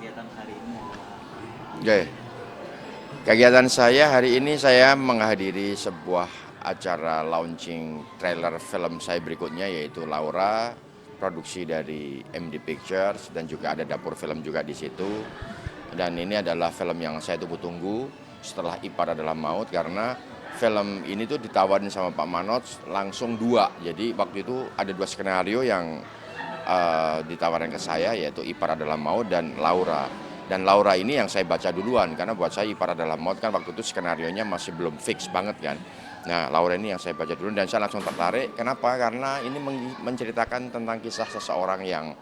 kegiatan hari ini adalah Oke, kegiatan saya hari ini saya menghadiri sebuah acara launching trailer film saya berikutnya yaitu Laura, produksi dari MD Pictures dan juga ada dapur film juga di situ. Dan ini adalah film yang saya tunggu-tunggu setelah Ipar Adalah Maut karena film ini tuh ditawarin sama Pak Manoj langsung dua. Jadi waktu itu ada dua skenario yang ditawarkan ke saya yaitu Ipar Adalah Maut dan Laura. Dan Laura ini yang saya baca duluan karena buat saya Ipar Adalah Maut kan waktu itu skenarionya masih belum fix banget kan. Nah, Laura ini yang saya baca dulu dan saya langsung tertarik. Kenapa? Karena ini menceritakan tentang kisah seseorang yang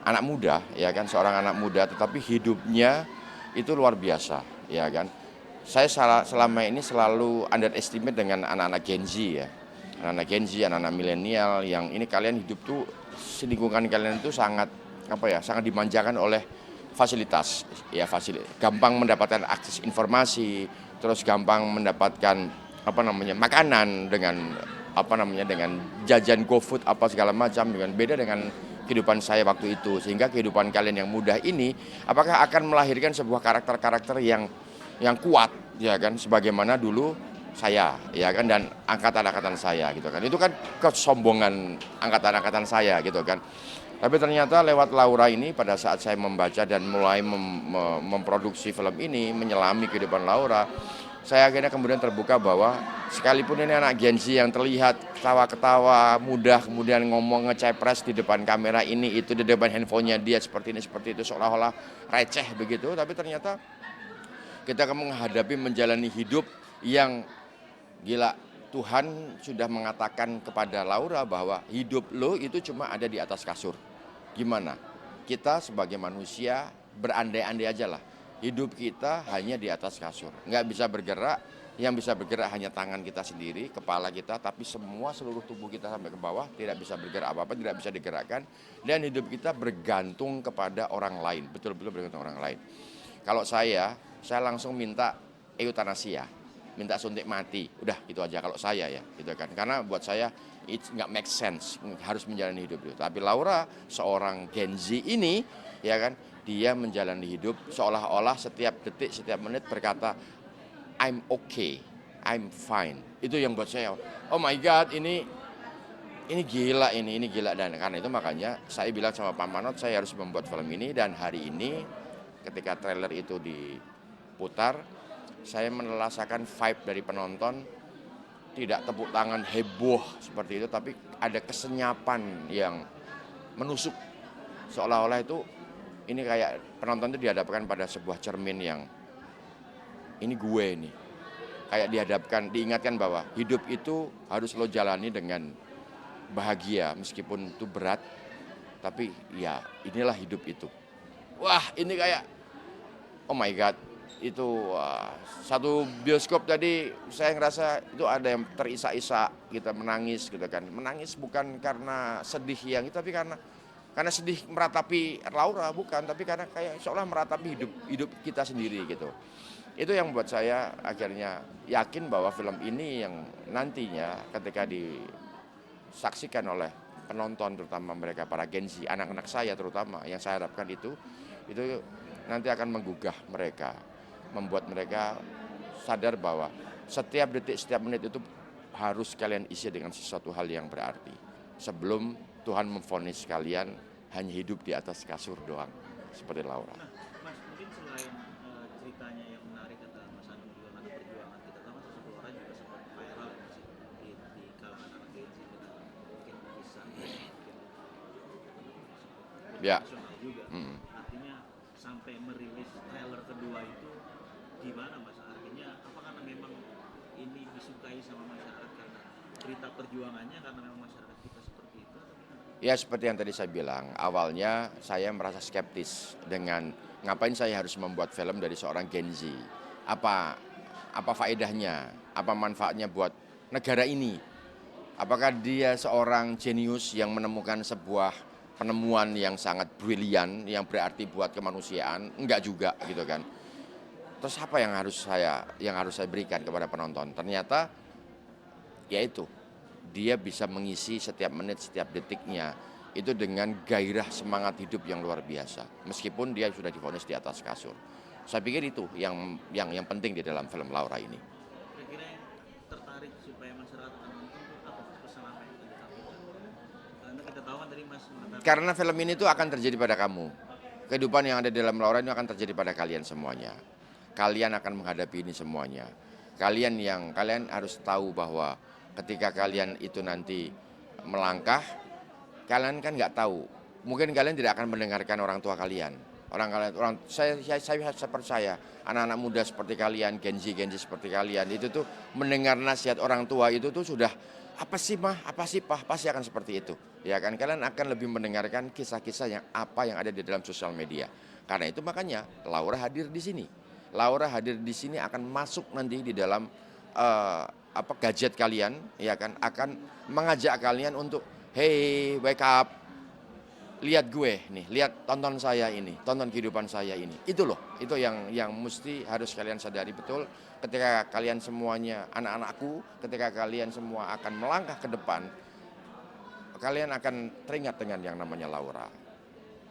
anak muda, ya kan, seorang anak muda tetapi hidupnya itu luar biasa, ya kan. Saya selama ini selalu underestimate dengan anak-anak Gen Z ya. Anak-anak Gen Z, anak-anak milenial yang ini kalian hidup tuh lingkungan kalian itu sangat apa ya, sangat dimanjakan oleh fasilitas ya, gampang mendapatkan akses informasi, terus gampang mendapatkan apa namanya makanan dengan apa namanya dengan jajan GoFood apa segala macam, dengan beda dengan kehidupan saya waktu itu. Sehingga kehidupan kalian yang mudah ini apakah akan melahirkan sebuah karakter-karakter yang kuat ya kan, sebagaimana dulu saya ya kan, dan angkatan-angkatan saya gitu kan. Itu kan kesombongan angkatan-angkatan saya gitu kan. Tapi ternyata lewat Laura ini pada saat saya membaca dan mulai memproduksi film ini, menyelami kehidupan Laura, saya akhirnya kemudian terbuka bahwa sekalipun ini anak Gen Z yang terlihat ketawa-ketawa mudah, kemudian ngomong ngecepres di depan kamera ini itu, di depan handphonenya dia seperti ini seperti itu, seolah-olah receh begitu, tapi ternyata kita akan menghadapi menjalani hidup yang gila. Tuhan sudah mengatakan kepada Laura bahwa hidup lo itu cuma ada di atas kasur. Gimana? Kita sebagai manusia berandai-andai aja lah. Hidup kita hanya di atas kasur. Nggak bisa bergerak, yang bisa bergerak hanya tangan kita sendiri, kepala kita, tapi semua seluruh tubuh kita sampai ke bawah tidak bisa bergerak apa-apa, tidak bisa digerakkan. Dan hidup kita bergantung kepada orang lain, betul-betul bergantung orang lain. Kalau saya langsung minta eutanasia, minta suntik mati, udah gitu aja kalau saya ya, gitu kan. Karena buat saya it nggak make sense harus menjalani hidup itu. Tapi Laura seorang Gen Z ini, ya kan, dia menjalani hidup seolah-olah setiap detik, setiap menit berkata I'm okay, I'm fine. Itu yang buat saya, oh my God, ini gila, ini gila. Dan karena itu makanya saya bilang sama Pak Manot saya harus membuat film ini. Dan hari ini ketika trailer itu diputar, saya merasakan vibe dari penonton, tidak tepuk tangan heboh seperti itu, tapi ada kesenyapan yang menusuk, seolah-olah itu ini kayak penonton itu dihadapkan pada sebuah cermin yang ini gue nih, kayak diingatkan bahwa hidup itu harus lo jalani dengan bahagia meskipun itu berat, tapi ya inilah hidup itu. Wah, ini kayak oh my God, itu satu bioskop tadi saya ngerasa itu ada yang terisak-isak, kita menangis gitu kan. Menangis bukan karena sedih yang itu, tapi karena sedih meratapi Laura, bukan, tapi karena kayak seolah meratapi hidup kita sendiri gitu. Itu yang buat saya akhirnya yakin bahwa film ini yang nantinya ketika disaksikan oleh penonton, terutama mereka para Gen Z, anak-anak saya terutama, yang saya harapkan itu nanti akan menggugah mereka, membuat mereka sadar bahwa setiap detik, setiap menit itu harus kalian isi dengan sesuatu hal yang berarti. Sebelum Tuhan memvonis kalian hanya hidup di atas kasur doang, seperti Laura. nah Mas, mungkin selain ceritanya yang menarik kata Mas Anung juga karena perjuangan kita tahu kan sosok Laura juga sempat viral ya Mas ya, di kalangan anak Gen Z kita mungkin kisah mungkin Ya. nasional juga. Mm. Artinya sampai merilis trailer kedua itu gimana Mas? Artinya apa karena memang ini disukai sama masyarakat karena cerita perjuangannya, karena memang masyarakat kita seperti itu atau gimana? Ya seperti yang tadi saya bilang, awalnya saya merasa skeptis dengan ngapain saya harus membuat film dari seorang Gen Z. Apa apa faedahnya, apa manfaatnya buat negara ini? Apakah dia seorang jenius yang menemukan sebuah penemuan yang sangat brilian, yang berarti buat kemanusiaan? Enggak juga gitu kan. Terus apa yang harus saya berikan kepada penonton? Ternyata yaitu dia bisa mengisi setiap menit, setiap detiknya itu dengan gairah semangat hidup yang luar biasa. Meskipun dia sudah divonis di atas kasur. Saya pikir itu yang penting di dalam film Laura ini. Kira-kira yang tertarik supaya masyarakat akan nonton itu apa pesan apa yang kita sampaikan? Karena kita tahu kan tadi Mas mengatakan Karena film ini tuh akan terjadi pada kamu. Kehidupan yang ada di dalam Laura ini akan terjadi pada kalian semuanya. Kalian akan menghadapi ini semuanya. Kalian harus tahu bahwa ketika kalian itu nanti melangkah, kalian kan nggak tahu. Mungkin kalian tidak akan mendengarkan orang tua kalian. Saya percaya anak-anak muda seperti kalian, Gen Z seperti kalian itu tuh mendengar nasihat orang tua itu tuh sudah apa sih mah, apa sih pah, pasti akan seperti itu. Ya kan, kalian akan lebih mendengarkan kisah-kisah yang ada di dalam sosial media. Karena itu makanya Laura hadir di sini. Laura hadir di sini akan masuk nanti di dalam gadget kalian, ya kan, akan mengajak kalian untuk hey, wake up, lihat gue nih, lihat tonton saya ini, tonton kehidupan saya ini. Itu loh, itu yang mesti harus kalian sadari betul. Ketika kalian semuanya, anak-anakku, ketika kalian semua akan melangkah ke depan, kalian akan teringat dengan yang namanya Laura.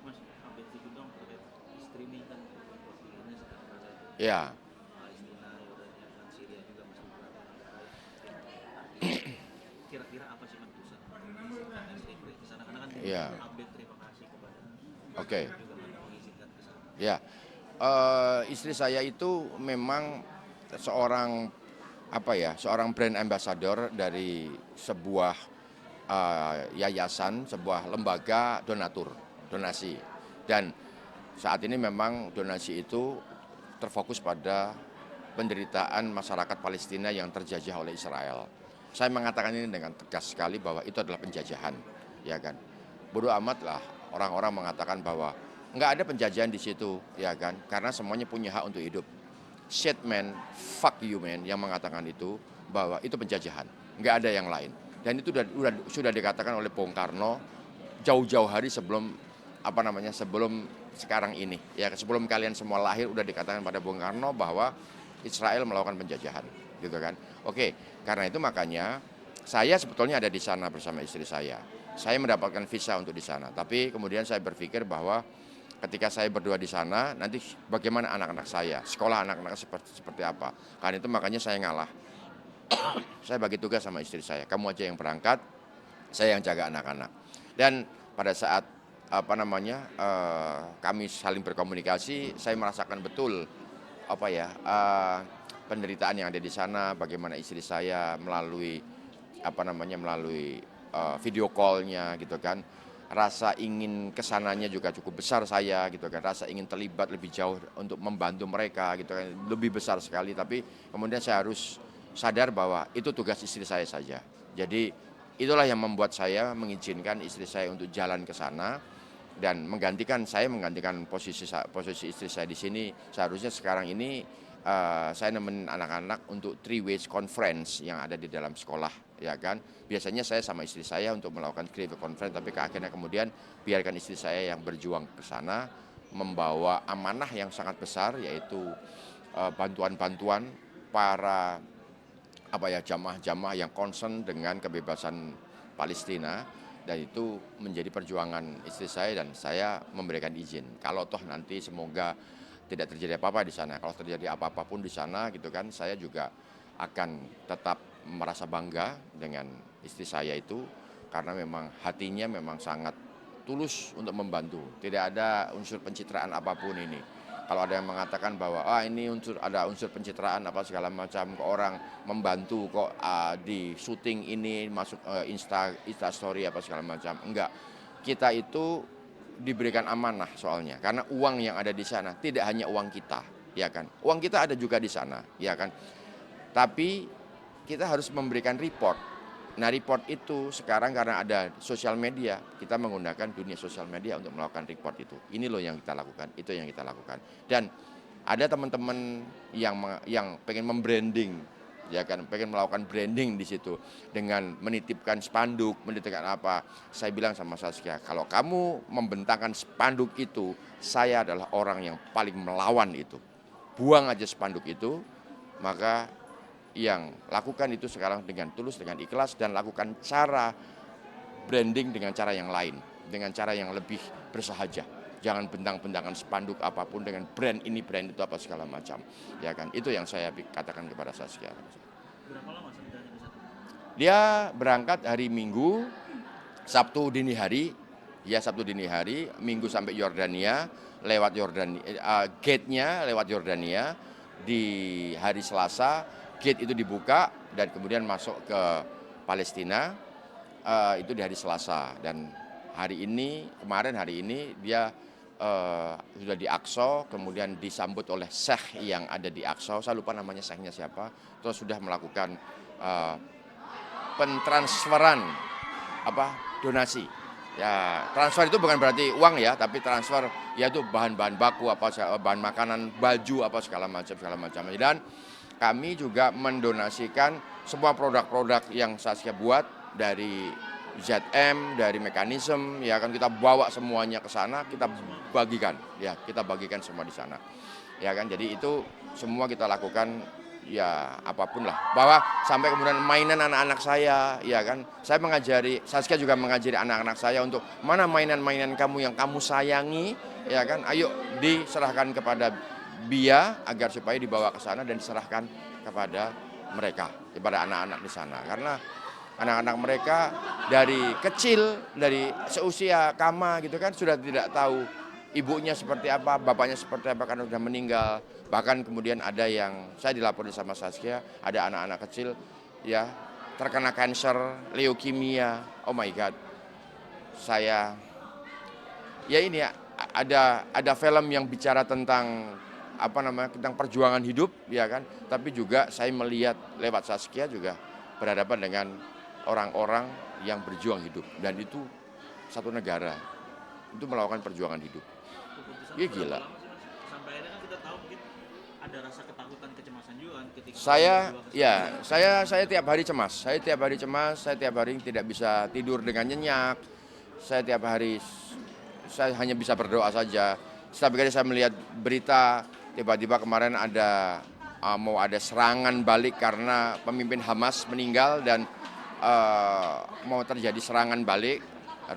Mas update dikit dong terkait streaming kan postingannya sekarang ada Ya, Palestina, Yordania, dan Syria juga masih beberapa terkait. Kira-kira apa sih Mas pusat mengizinkan streaming ke sana? Karena kan Iya. update terima kasih kepada Oke. juga mengizinkan ke sana. Ya. Istri saya itu memang seorang seorang brand ambassador dari sebuah yayasan, sebuah lembaga donasi. Dan saat ini memang donasi itu terfokus pada penderitaan masyarakat Palestina yang terjajah oleh Israel. Saya mengatakan ini dengan tegas sekali bahwa itu adalah penjajahan, ya kan. Bodoh amat lah orang-orang mengatakan bahwa nggak ada penjajahan di situ, ya kan, karena semuanya punya hak untuk hidup. Shit man, fuck you man, yang mengatakan itu bahwa itu penjajahan, nggak ada yang lain. Dan itu sudah dikatakan oleh Bung Karno jauh-jauh hari sebelum sebelum sekarang ini, ya sebelum kalian semua lahir udah dikatakan pada Bung Karno bahwa Israel melakukan penjajahan, gitu kan. Oke, karena itu makanya saya sebetulnya ada di sana bersama istri saya. Saya mendapatkan visa untuk di sana, tapi kemudian saya berpikir bahwa ketika saya berdua di sana, nanti bagaimana anak-anak saya, sekolah anak-anak seperti apa. Karena itu makanya saya ngalah. Saya bagi tugas sama istri saya, kamu aja yang berangkat, saya yang jaga anak-anak. Dan pada saat kami saling berkomunikasi, saya merasakan betul penderitaan yang ada di sana, bagaimana istri saya melalui video call-nya gitu kan. Rasa ingin kesananya juga cukup besar saya gitu kan, rasa ingin terlibat lebih jauh untuk membantu mereka gitu kan, lebih besar sekali. Tapi kemudian saya harus sadar bahwa itu tugas istri saya saja. Jadi itulah yang membuat saya mengizinkan istri saya untuk jalan ke sana dan menggantikan posisi istri saya di sini. Seharusnya sekarang ini saya nemenin anak-anak untuk 3 ways conference yang ada di dalam sekolah, ya kan. Biasanya saya sama istri saya untuk melakukan 3 way conference, tapi akhirnya kemudian biarkan istri saya yang berjuang ke sana membawa amanah yang sangat besar, yaitu bantuan-bantuan para jamaah-jamaah yang concern dengan kebebasan Palestina. Dan itu menjadi perjuangan istri saya dan saya memberikan izin. Kalau toh nanti semoga tidak terjadi apa-apa di sana. Kalau terjadi apa-apa pun di sana gitu kan, saya juga akan tetap merasa bangga dengan istri saya itu karena memang hatinya memang sangat tulus untuk membantu. Tidak ada unsur pencitraan apapun ini. Kalau ada yang mengatakan bahwa ini ada unsur pencitraan apa segala macam ke orang membantu kok di syuting ini masuk Insta story apa segala macam. Enggak. Kita itu diberikan amanah soalnya karena uang yang ada di sana tidak hanya uang kita, ya kan. Uang kita ada juga di sana, ya kan. Tapi kita harus memberikan report. Nah, report itu sekarang karena ada sosial media, kita menggunakan dunia sosial media untuk melakukan report itu. Ini loh yang kita lakukan, itu yang kita lakukan. Dan ada teman-teman yang pengen membranding, ya kan, pengen melakukan branding di situ dengan menitipkan spanduk, menitipkan apa. Saya bilang sama Saskia, kalau kamu membentangkan spanduk itu, saya adalah orang yang paling melawan itu. Buang aja spanduk itu, maka yang lakukan itu sekarang dengan tulus, dengan ikhlas, dan lakukan cara branding dengan cara yang lain. dengan cara yang lebih bersahaja. Jangan bentang-bentangan spanduk apapun dengan brand ini, brand itu, apa segala macam. Ya kan, itu yang saya katakan kepada Saskia. Berapa lama sebenarnya di sana? Dia berangkat hari Minggu, Sabtu dini hari, ya Sabtu dini hari, Minggu sampai Yordania, lewat Yordania, gate-nya lewat Yordania. Di hari Selasa, gate itu dibuka dan kemudian masuk ke Palestina, itu di hari Selasa. Dan hari ini, kemarin hari ini dia sudah di Aqsa, kemudian disambut oleh Syekh yang ada di Aqsa, saya lupa namanya Syekhnya siapa, terus sudah melakukan pentransferan donasi. Ya, transfer itu bukan berarti uang ya, tapi transfer yaitu bahan-bahan baku, bahan makanan, baju, apa segala macam. Dan kami juga mendonasikan semua produk-produk yang Saskia buat dari ZM, dari mekanisme, ya kan, kita bawa semuanya ke sana, kita bagikan semua di sana. Ya kan, jadi itu semua kita lakukan, ya apapun lah. Bahwa sampai kemudian mainan anak-anak saya, ya kan, Saskia juga mengajari anak-anak saya untuk mana mainan-mainan kamu yang kamu sayangi, ya kan, ayo diserahkan kepada Bia agar supaya dibawa ke sana dan diserahkan kepada mereka, kepada anak-anak di sana. Karena anak-anak mereka dari kecil, dari seusia Kama gitu kan, sudah tidak tahu ibunya seperti apa, bapaknya seperti apa karena sudah meninggal. Bahkan kemudian ada yang, saya dilaporin sama Saskia, ada anak-anak kecil ya terkena kanker, leukemia. Oh my God. Ini ya, ada film yang bicara tentang tentang perjuangan hidup, ya kan. Tapi juga saya melihat lewat Saskia juga berhadapan dengan orang-orang yang berjuang hidup, dan itu satu negara itu melakukan perjuangan hidup. Keputusan Ya berapa gila. lama sih Mas? Sampai akhirnya kan kita tahu mungkin ada rasa ketakutan, kecemasan juga kan ketika Saya berjuang ke sana. saya tiap hari cemas. Saya tiap hari tidak bisa tidur dengan nyenyak. Saya hanya bisa berdoa saja. Setiap kali saya melihat berita tiba-tiba kemarin mau ada serangan balik karena pemimpin Hamas meninggal, dan mau terjadi serangan balik.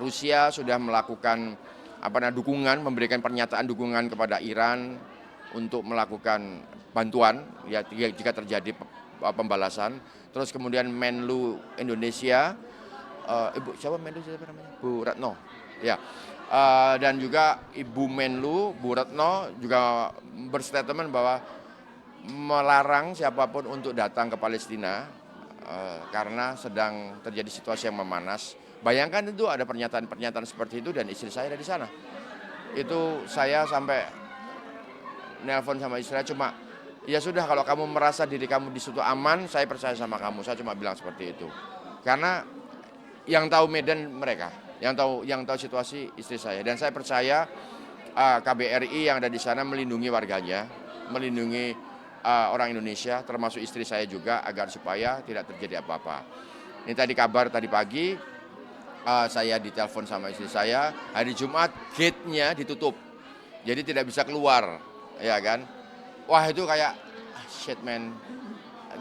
Rusia sudah melakukan memberikan pernyataan dukungan kepada Iran untuk melakukan bantuan ya jika terjadi pembalasan. Terus kemudian Menlu Indonesia, Ibu siapa Menlu siapa namanya? Bu Retno. Ya. Dan juga Ibu Menlu, Bu Retno juga berstatement bahwa melarang siapapun untuk datang ke Palestina karena sedang terjadi situasi yang memanas. Bayangkan itu ada pernyataan seperti itu dan istri saya ada di sana. Itu saya sampai nelpon sama istri saya, cuma ya sudah, kalau kamu merasa diri kamu di situ aman, saya percaya sama kamu. Saya cuma bilang seperti itu. Karena yang tahu medan mereka, yang tahu situasi istri saya, dan saya percaya KBRI yang ada di sana melindungi warganya, melindungi orang Indonesia, termasuk istri saya juga, agar supaya tidak terjadi apa-apa. Ini tadi kabar tadi pagi, saya ditelepon sama istri saya, hari Jumat gate-nya ditutup, jadi tidak bisa keluar, ya kan. Wah itu kayak shit man.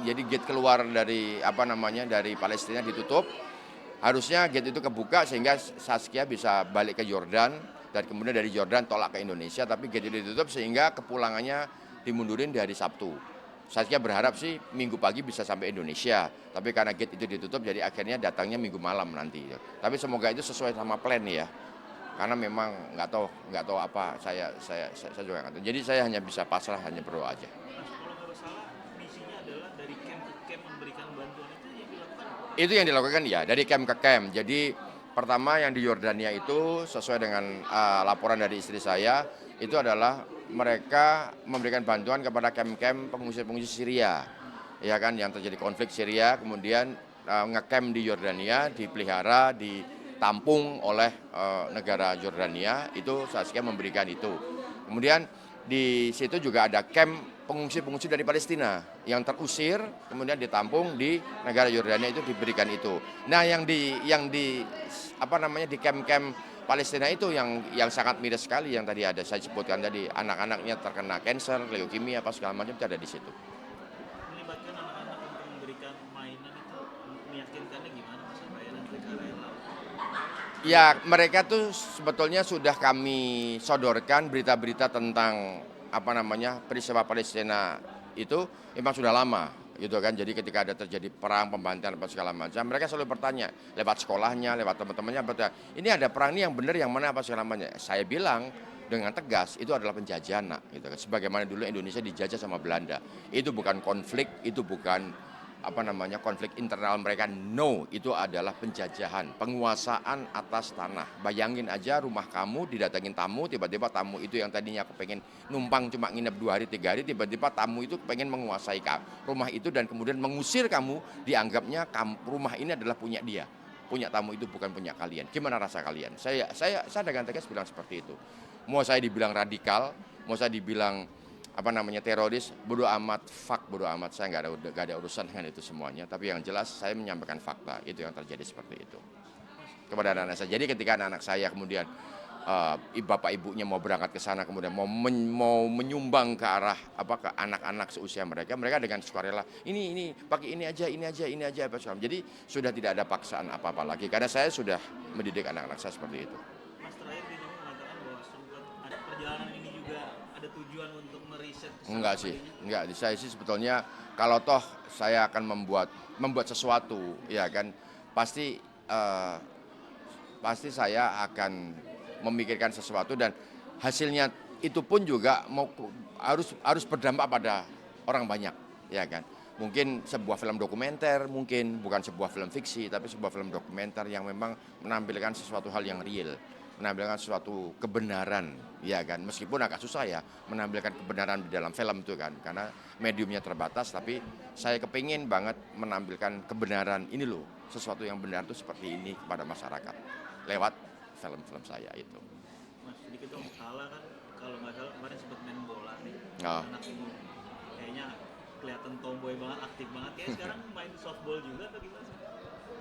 Jadi gate keluar dari dari Palestina ditutup. Harusnya gate itu kebuka sehingga Saskia bisa balik ke Yordan, dan kemudian dari Yordan tolak ke Indonesia, tapi gate itu ditutup sehingga kepulangannya dimundurin di hari Sabtu. Saskia berharap sih Minggu pagi bisa sampai Indonesia, tapi karena gate itu ditutup jadi akhirnya datangnya Minggu malam nanti. Tapi semoga itu sesuai sama plan ya. Karena memang nggak tahu apa, saya juga nggak tahu. Jadi saya hanya bisa pasrah, hanya berdoa aja. Mas, kalau nggak salah misinya adalah dari camp ke camp memberikan bantuan, itu yang dilakukan. Itu yang dilakukan ya, dari camp ke camp. Jadi pertama yang di Yordania itu sesuai dengan laporan dari istri saya, itu adalah mereka memberikan bantuan kepada camp-camp pengungsi Syria, ya kan, yang terjadi konflik Syria, kemudian ngecamp di Yordania, dipelihara, ditampung oleh negara Yordania. Itu Saskia memberikan itu. Kemudian di situ juga ada camp pengungsi dari Palestina yang terusir, kemudian ditampung di negara Yordania, itu diberikan itu. Nah, yang di camp-camp Palestina itu yang sangat miris sekali, yang tadi ada saya sebutkan tadi, anak-anaknya terkena kanker, leukemia, apa segala macam, itu ada di situ. Melibatkan anak-anak untuk memberikan mainan itu meyakinkannya gimana Mas, sampai mereka rela? Ya, mereka tuh sebetulnya sudah kami sodorkan berita-berita tentang apa namanya peristiwa Palestina itu memang sudah lama gitu kan. Jadi ketika ada terjadi perang, pembantaian apa segala macam, mereka selalu bertanya lewat sekolahnya, lewat teman-temannya, bertanya, ini ada perang ini yang benar yang mana apa segala macam. Saya bilang dengan tegas itu adalah penjajahan nak, gitu kan. Sebagaimana dulu Indonesia dijajah sama Belanda, itu bukan konflik, itu bukan apa namanya konflik internal mereka, no, itu adalah penjajahan, penguasaan atas tanah. Bayangin aja rumah kamu didatengin tamu, tiba-tiba tamu itu yang tadinya kepengen numpang cuma nginep 2 hari 3 hari, tiba-tiba tamu itu pengen menguasai rumah itu dan kemudian mengusir kamu, dianggapnya rumah ini adalah punya dia, punya tamu itu bukan punya kalian. Gimana rasa kalian? Saya dengan tegas bilang seperti itu. Mau saya dibilang radikal, mau saya dibilang apa namanya teroris, bodo amat, bodo amat, saya nggak ada urusan dengan itu semuanya. Tapi yang jelas saya menyampaikan fakta itu yang terjadi seperti itu kepada anak-anak saya. Jadi ketika anak-anak saya kemudian bapak ibunya mau berangkat ke sana, kemudian mau menyumbang ke arah apa ke anak-anak seusia mereka, mereka dengan sukarela ini pakai ini aja apa segala. Jadi sudah tidak ada paksaan apa-apa lagi karena saya sudah mendidik anak-anak saya seperti itu. Mas terakhir Binomo mengatakan bahwa sempat ada perjalanan ini juga ada tujuan untuk meriset kesana Enggak sih, kemarinya. enggak. Saya sih sebetulnya kalau toh saya akan membuat sesuatu, ya kan, pasti eh, pasti saya akan memikirkan sesuatu dan hasilnya itu pun juga harus berdampak pada orang banyak, ya kan. Mungkin sebuah film dokumenter, mungkin bukan sebuah film fiksi, tapi sebuah film dokumenter yang memang menampilkan sesuatu hal yang real, menampilkan suatu kebenaran, ya kan. Meskipun agak susah ya menampilkan kebenaran di dalam film itu kan, karena mediumnya terbatas. Tapi saya kepingin banget menampilkan kebenaran ini loh, sesuatu yang benar itu seperti ini kepada masyarakat lewat film-film saya itu. Mas sedikit dong, kalah kan kalau nggak salah kemarin sempat main bola nih. Oh. Anak ini kayaknya kelihatan tomboy banget, aktif banget. Kayak sekarang main softball juga atau gimana sih?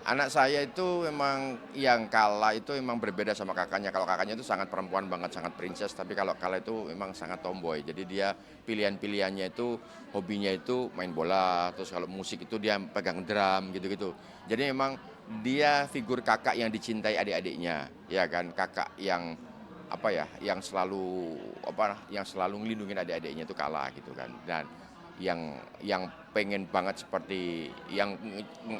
Anak saya itu memang yang kalah itu memang berbeda sama kakaknya. Kalau kakaknya itu sangat perempuan banget, sangat princess. Tapi kalau kalah itu memang sangat tomboy. Jadi dia pilihan-pilihannya itu, hobinya itu main bola. Terus kalau musik itu dia pegang drum gitu-gitu. Jadi memang dia figur kakak yang dicintai adik-adiknya, ya kan? Kakak yang apa ya, yang selalu ngelindungin adik-adiknya itu kalah gitu kan. Dan yang pengen banget seperti yang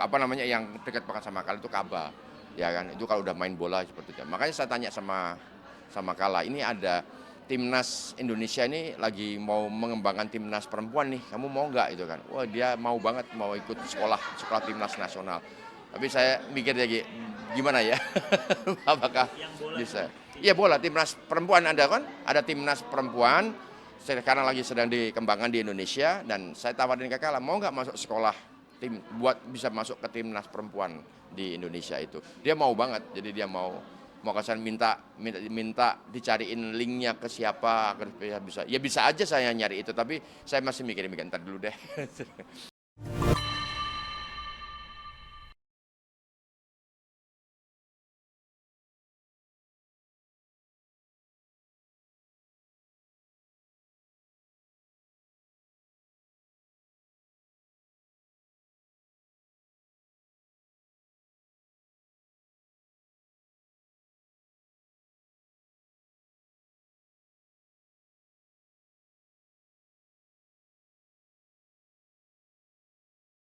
apa namanya yang dekat banget sama Kala itu Kaba, ya kan, itu kalau udah main bola seperti itu. Makanya saya tanya sama Kala, ini ada timnas Indonesia ini lagi mau mengembangkan timnas perempuan nih, kamu mau nggak itu kan. Wah, dia mau banget, mau ikut sekolah timnas nasional. Tapi saya mikir lagi gimana ya apakah Yang bola bisa. itu. Iya, bola timnas perempuan ada kan, ada timnas perempuan sekarang lagi sedang dikembangkan di Indonesia. Dan saya tawarin ke Kala, mau nggak masuk sekolah tim buat bisa masuk ke timnas perempuan di Indonesia itu. Dia mau banget, jadi dia mau kesan minta dicariin linknya ke siapa agar bisa, ya bisa aja saya nyari itu, tapi saya masih mikir ntar dulu deh.